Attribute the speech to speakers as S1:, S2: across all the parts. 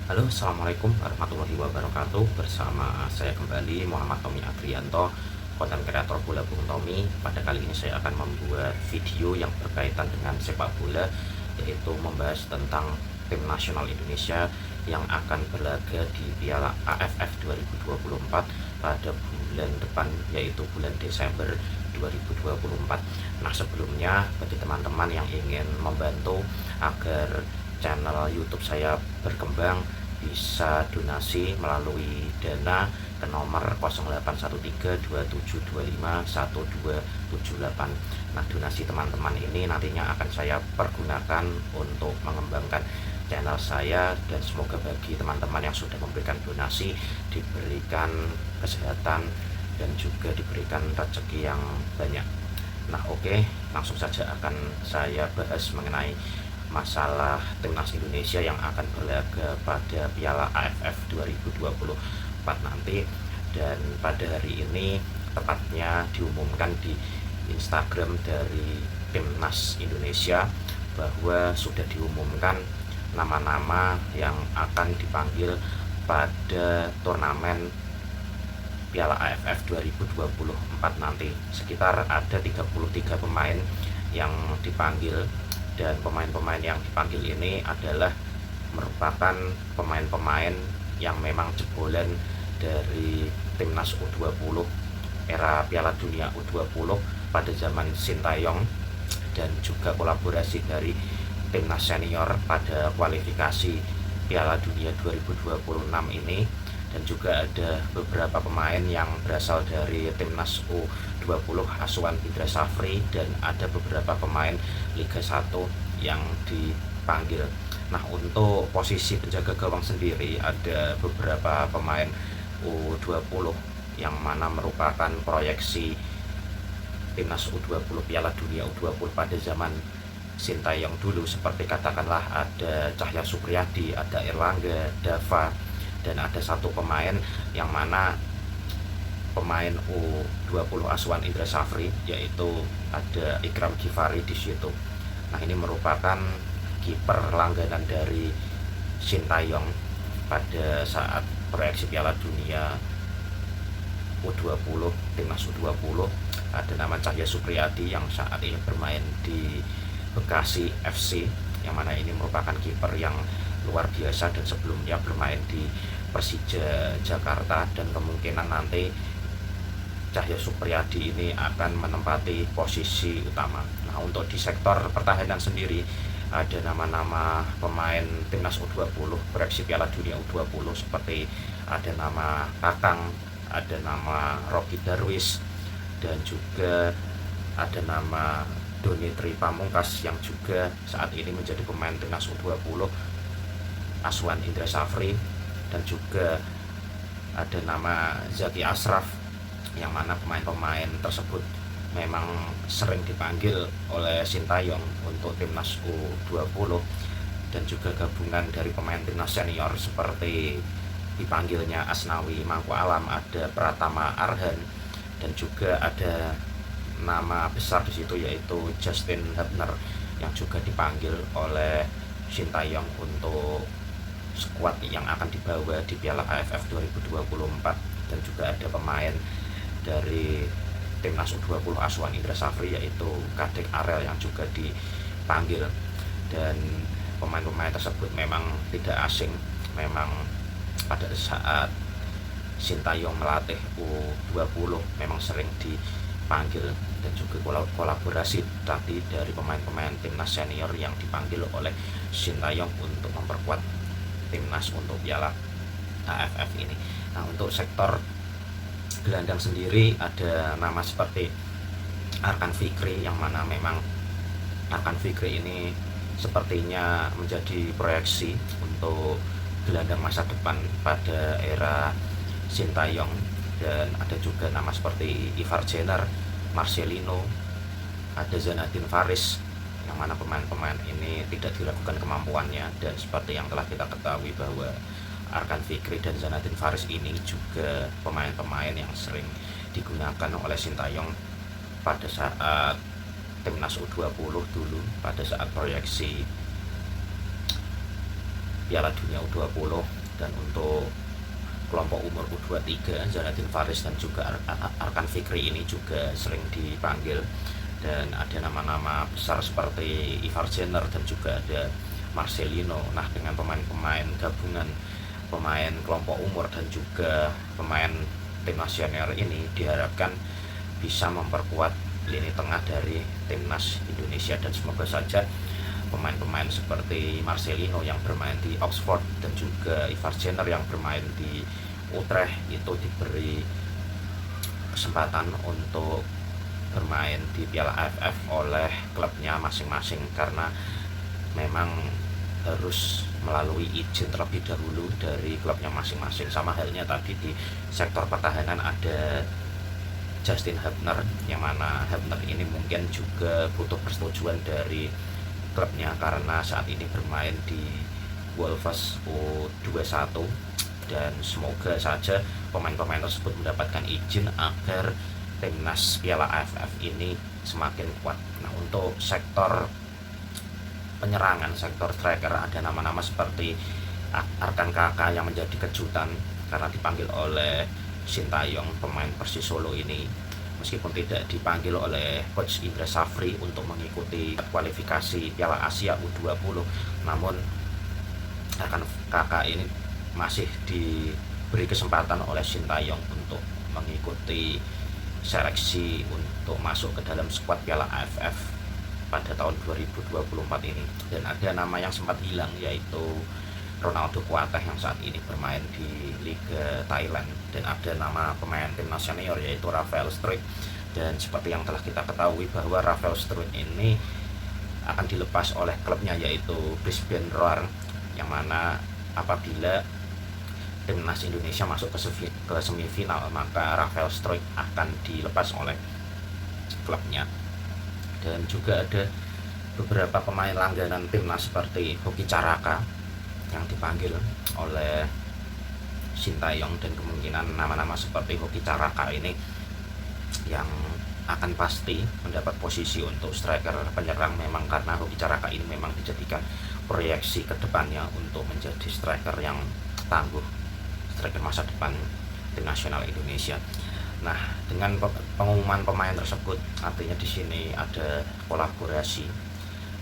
S1: Halo, Assalamualaikum warahmatullahi wabarakatuh. Bersama saya kembali Muhammad Tommy Adrianto, konten kreator bola Bung Tommy. Pada kali ini saya akan membuat video yang berkaitan dengan sepak bola, yaitu membahas tentang tim nasional Indonesia yang akan berlaga di Piala AFF 2024 pada bulan depan, yaitu bulan Desember 2024. Nah, sebelumnya bagi teman-teman yang ingin membantu agar channel YouTube saya berkembang, bisa donasi melalui Dana ke nomor 081327251278. Nah, donasi teman-teman ini nantinya akan saya pergunakan untuk mengembangkan channel saya, dan semoga bagi teman-teman yang sudah memberikan donasi diberikan kesehatan dan juga diberikan rezeki yang banyak. Nah, oke, langsung saja akan saya bahas mengenai masalah timnas Indonesia yang akan berlaga pada Piala AFF 2024 nanti. Dan pada hari ini tepatnya diumumkan di Instagram dari timnas Indonesia bahwa sudah diumumkan nama-nama yang akan dipanggil pada turnamen Piala AFF 2024 nanti. Sekitar ada 33 pemain yang dipanggil, dan pemain-pemain yang dipanggil ini adalah merupakan pemain-pemain yang memang jebolan dari timnas U20 era Piala Dunia U20 pada zaman Sintayong, dan juga kolaborasi dari timnas senior pada kualifikasi Piala Dunia 2026 ini. Dan juga ada beberapa pemain yang berasal dari timnas U20 asuhan Indra Safri, dan ada beberapa pemain Liga 1 yang dipanggil. Nah, untuk posisi penjaga gawang sendiri ada beberapa pemain U20 yang mana merupakan proyeksi timnas U20 Piala Dunia U20 pada zaman Sintayong dulu, seperti katakanlah ada Cahya Supriyadi, ada Erlangga, Dava, dan ada satu pemain yang mana pemain U20 asuhan Indra Safri, yaitu ada Ikram Gifari di situ. Nah, ini merupakan kiper langganan dari Sintayong pada saat proyeksi Piala Dunia U20, timnas U20. Ada nama Cahya Supriyadi yang saat ini bermain di Bekasi FC, yang mana ini merupakan kiper yang luar biasa dan sebelumnya bermain di Persija Jakarta, dan kemungkinan nanti Cahya Supriyadi ini akan menempati posisi utama. Nah, untuk di sektor pertahanan sendiri ada nama-nama pemain timnas U20 proyeksi Piala Dunia U20 seperti ada nama Kakang, ada nama Rocky Darwis, dan juga ada nama Donitri Pamungkas yang juga saat ini menjadi pemain timnas U20 asuhan Indra Safri, dan juga ada nama Zaki Ashraf, yang mana pemain-pemain tersebut memang sering dipanggil oleh Sintayong untuk timnas U20, dan juga gabungan dari pemain timnas senior seperti dipanggilnya Asnawi Mangku Alam, ada Pratama Arhan, dan juga ada nama besar di situ yaitu Justin Hubner yang juga dipanggil oleh Sintayong untuk skuad yang akan dibawa di Piala AFF 2024. Dan juga ada pemain dari timnas U20 asuhan Indra Safri yaitu Kadek Arel yang juga dipanggil. Dan pemain-pemain tersebut memang tidak asing, memang pada saat Sintayong melatih U20 memang sering dipanggil, dan juga kolaborasi tadi dari pemain-pemain timnas senior yang dipanggil oleh Sintayong untuk memperkuat timnas untuk Piala AFF ini. Nah, untuk sektor gelandang sendiri ada nama seperti Arkan Fikri, yang mana memang Arkan Fikri ini sepertinya menjadi proyeksi untuk gelandang masa depan pada era Sintayong. Dan ada juga nama seperti Ivar Jenner, Marcelino, ada Zanadin Faris, yang mana pemain-pemain ini tidak diragukan kemampuannya. Dan seperti yang telah kita ketahui bahwa Arkan Fikri dan Zanadin Faris ini juga pemain-pemain yang sering digunakan oleh Sintayong pada saat timnas U20 dulu, pada saat proyeksi Piala Dunia U20. Dan untuk kelompok umur U23, Zanatin Faris dan juga Arkan Fikri ini juga sering dipanggil. Dan ada nama-nama besar seperti Ivar Jenner dan juga ada Marcelino. Nah, dengan pemain-pemain gabungan, pemain kelompok umur dan juga pemain timnas senior ini diharapkan bisa memperkuat lini tengah dari timnas Indonesia. Dan semoga saja pemain-pemain seperti Marcelino yang bermain di Oxford dan juga Ivar Jenner yang bermain di Utrecht itu diberi kesempatan untuk bermain di Piala AFF oleh klubnya masing-masing, karena memang harus melalui izin terlebih dahulu dari klubnya masing-masing. Sama halnya tadi di sektor pertahanan ada Justin Hubner, yang mana Hubner ini mungkin juga butuh persetujuan dari klubnya karena saat ini bermain di Wolves U21. Dan semoga saja pemain-pemain tersebut mendapatkan izin agar timnas Piala AFF ini semakin kuat. Nah, untuk sektor penyerangan, sektor striker, ada nama-nama seperti Arkan Kakak yang menjadi kejutan karena dipanggil oleh Sintayong, pemain Persis Solo ini. Meskipun tidak dipanggil oleh Coach Indra Safri untuk mengikuti kualifikasi Piala Asia U20, namun Arkan Kakak ini masih diberi kesempatan oleh Sintayong untuk mengikuti seleksi untuk masuk ke dalam skuad Piala AFF pada tahun 2024 ini. Dan ada nama yang sempat hilang, yaitu Ronaldo Kuateh yang saat ini bermain di Liga Thailand. Dan ada nama pemain timnas senior yaitu Rafael Struijk. Dan seperti yang telah kita ketahui bahwa Rafael Struijk ini akan dilepas oleh klubnya yaitu Brisbane Roar, yang mana apabila timnas Indonesia masuk ke semifinal, maka Rafael Struijk akan dilepas oleh klubnya. Dan juga ada beberapa pemain langganan timnas seperti Hoki Caraka yang dipanggil oleh Sintayong, dan kemungkinan nama-nama seperti Hoki Caraka ini yang akan pasti mendapat posisi untuk striker penyerang, memang karena Hoki Caraka ini memang dijadikan proyeksi ke depannya untuk menjadi striker yang tangguh, striker masa depan tim nasional Indonesia. Nah, dengan pengumuman pemain tersebut, artinya di sini ada kolaborasi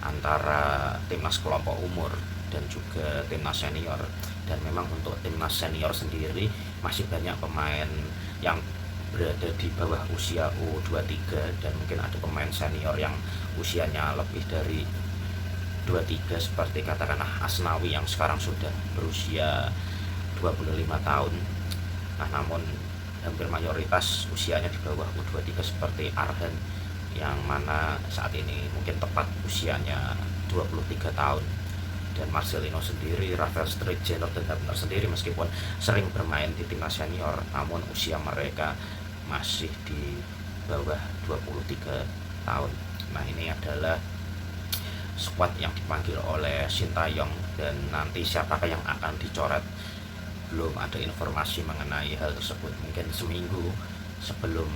S1: antara timnas kelompok umur dan juga timnas senior. Dan memang untuk timnas senior sendiri masih banyak pemain yang berada di bawah usia U23, dan mungkin ada pemain senior yang usianya lebih dari 23 seperti katakanlah Asnawi yang sekarang sudah berusia 25 tahun. Nah, namun hampir mayoritas usianya di bawah U23 seperti Arhan yang mana saat ini mungkin tepat usianya 23 tahun. Dan Marcelino sendiri, Rafael Struijk, Jenner dan Hubner sendiri meskipun sering bermain di timnas senior, namun usia mereka masih di bawah 23 tahun. Nah, ini adalah skuad yang dipanggil oleh Sintayong, dan nanti siapakah yang akan dicoret belum ada informasi mengenai hal tersebut. Mungkin seminggu sebelum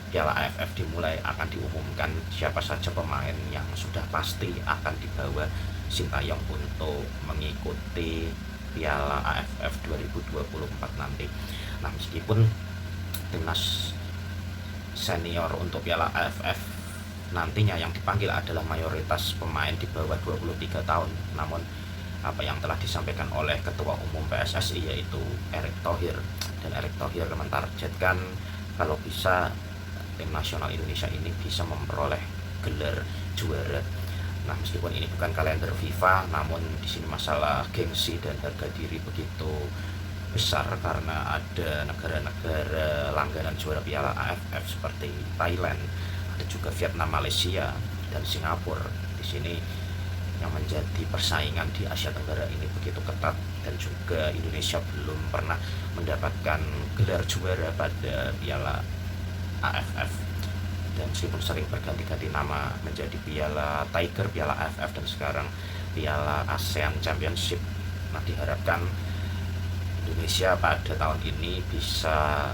S1: Piala AFF dimulai akan diumumkan siapa saja pemain yang sudah pasti akan dibawa Sintayong untuk mengikuti Piala AFF 2024 nanti. Nah, meskipun timnas senior untuk Piala AFF nantinya yang dipanggil adalah mayoritas pemain di bawah 23 tahun, namun apa yang telah disampaikan oleh Ketua Umum PSSI yaitu Erick Thohir, dan Erick Thohir mentargetkan kalau bisa tim nasional Indonesia ini bisa memperoleh gelar juara. Nah, meskipun ini bukan kalender FIFA, namun di sini masalah gengsi dan harga diri begitu besar karena ada negara-negara langganan juara Piala AFF seperti Thailand, ada juga Vietnam, Malaysia, dan Singapura. Di sini yang menjadi persaingan di Asia Tenggara ini begitu ketat, dan juga Indonesia belum pernah mendapatkan gelar juara pada Piala AFF. Dan meskipun sering berganti-ganti nama menjadi Piala Tiger, Piala AFF, dan sekarang Piala ASEAN Championship, nah diharapkan Indonesia pada tahun ini bisa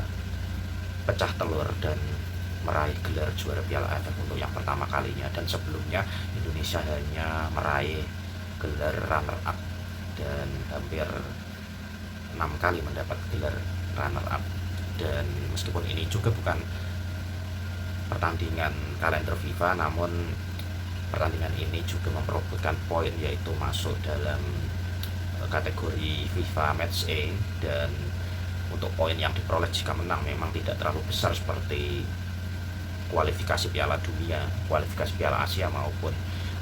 S1: pecah telur dan meraih gelar juara Piala AFF untuk yang pertama kalinya. Dan sebelumnya Indonesia hanya meraih gelar runner up dan hampir 6 kali mendapat gelar runner up. Dan meskipun ini juga bukan pertandingan kalender FIFA, namun pertandingan ini juga memperebutkan poin, yaitu masuk dalam kategori FIFA Match A. Dan untuk poin yang diperoleh jika menang memang tidak terlalu besar seperti kualifikasi Piala Dunia, kualifikasi Piala Asia maupun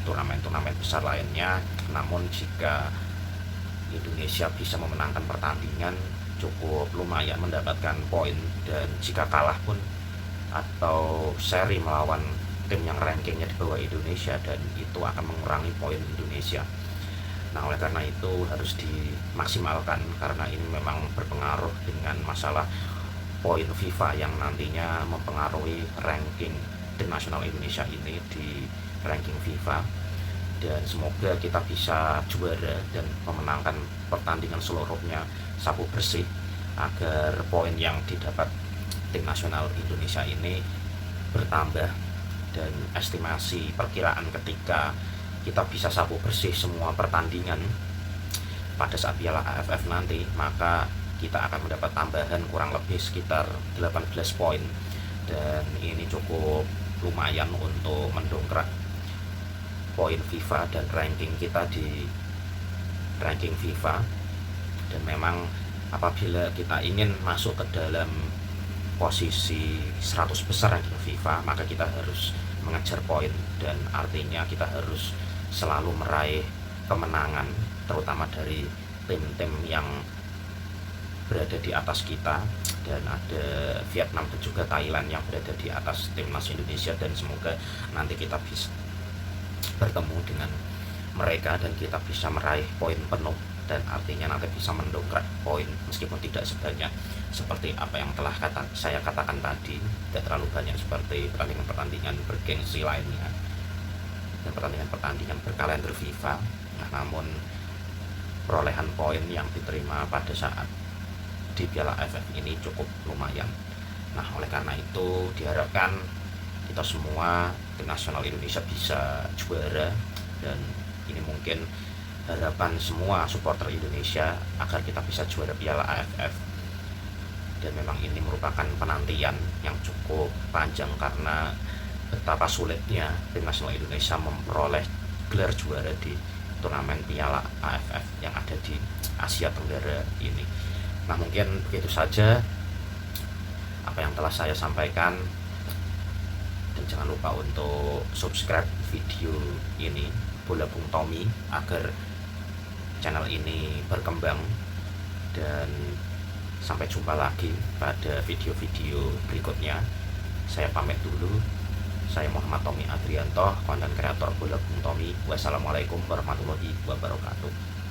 S1: turnamen-turnamen besar lainnya. Namun jika Indonesia bisa memenangkan pertandingan, cukup lumayan mendapatkan poin. Dan jika kalah pun atau seri melawan tim yang rankingnya di bawah Indonesia, dan itu akan mengurangi poin Indonesia. Nah, oleh karena itu harus dimaksimalkan, karena ini memang berpengaruh dengan masalah poin FIFA yang nantinya mempengaruhi ranking tim nasional Indonesia ini di ranking FIFA. Dan semoga kita bisa juara dan memenangkan pertandingan seluruhnya sapu bersih, agar poin yang didapat tim nasional Indonesia ini bertambah. Dan estimasi perkiraan ketika kita bisa sapu bersih semua pertandingan pada saat Piala AFF nanti, maka kita akan mendapat tambahan kurang lebih sekitar 18 poin. Dan ini cukup lumayan untuk mendongkrak poin FIFA dan ranking kita di ranking FIFA. Dan memang apabila kita ingin masuk ke dalam posisi 100 besar ranking FIFA, maka kita harus mengejar poin, dan artinya kita harus selalu meraih kemenangan, terutama dari tim-tim yang berada di atas kita. Dan ada Vietnam dan juga Thailand yang berada di atas timnas Indonesia, dan semoga nanti kita bisa bertemu dengan mereka dan kita bisa meraih poin penuh, dan artinya nanti bisa mendongkrak poin meskipun tidak sebanyak seperti apa yang telah saya katakan tadi, tidak terlalu banyak seperti pertandingan-pertandingan bergengsi lainnya dan pertandingan-pertandingan berkalender FIFA. Nah, namun perolehan poin yang diterima pada saat di Piala AFF ini cukup lumayan. Nah, oleh karena itu diharapkan kita semua tim nasional Indonesia bisa juara, dan ini mungkin harapan semua supporter Indonesia agar kita bisa juara Piala AFF. Dan memang ini merupakan penantian yang cukup panjang, karena betapa sulitnya tim nasional Indonesia memperoleh gelar juara di turnamen Piala AFF yang ada di Asia Tenggara ini. Nah, mungkin begitu saja apa yang telah saya sampaikan, dan jangan lupa untuk subscribe video ini Bola Bung Tommy agar channel ini berkembang. Dan sampai jumpa lagi pada video-video berikutnya. Saya pamit dulu. Saya Muhammad Tommy Adrianto, konten kreator Bola Bung Tommy. Wassalamualaikum warahmatullahi wabarakatuh.